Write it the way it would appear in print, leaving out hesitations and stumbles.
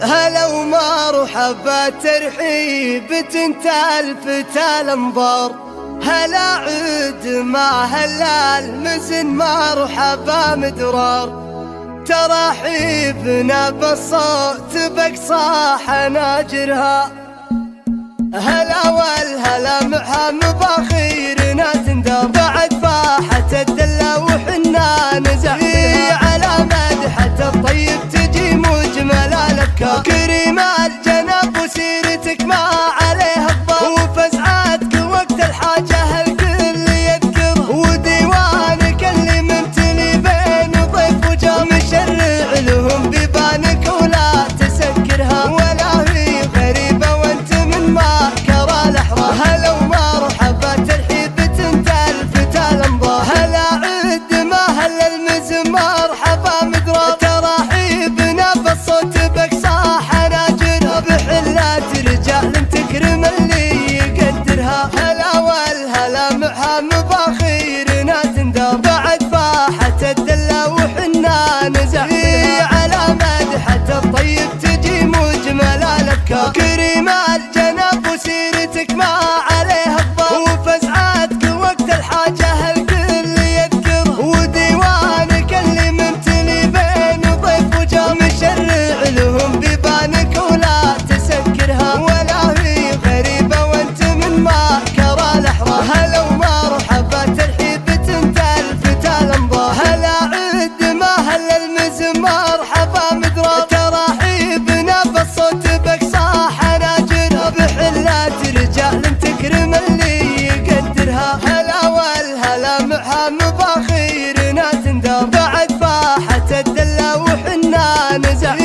هلا ومرحبا ترحيب انت الفتى الانظار. هلا عود ما هلا المزن مرحبا مدرار. ترحيبنا بالصوت بقصى حناجرها. هلا والهلا معها مباخيرنا تندر. بعد باحة الدلة وحنا نزح على مدحة الطيب تجي مجمل الافكار. كريم الجنب وسيرتك ما عليها الضر. وفزعاتك وقت الحاجة الكل يذكر. وديوانك اللي ممتلي بين ضيف وجار. مشرع لهم بيبانك ولا تسكرها. ولا هي غريبة وانت من ماركر الاحرار. هلا ومرحبا ترحيب انت الفتى الانظار. هلا عد ما هلا المزن مرحبا مدرار. تراحيبنا بالصوت بقصى حناجر. بحلات رجال تكرم اللي يقدرها. هلا والهلا معها مباخيرنا تندر. بعد باحة الدلة وحنا نزح على مدحة الطيب تجي مجمل الافكار. كريم الجنب وسيرتك ما عليها الضر. وفزعاتك وقت الحاجة الكل يذكر. وديوانك اللي ممتلي بين ضيف وجار. مشرع لهم بيبانك ولا تسكرها. ولا هي غريبة وانت من ماركر الاحرار. هلا ومرحبا ترحيب انت الفتى الانظار. هلا عد ما هلا المزن مرحبا مدرار. تراحيبنا بالصوت بقصى حناجر. بحلات رجال تكرم اللي يقدرها. هلا والهلا معها مباخيرنا تندر. بعد باحة الدلة وحنا نزح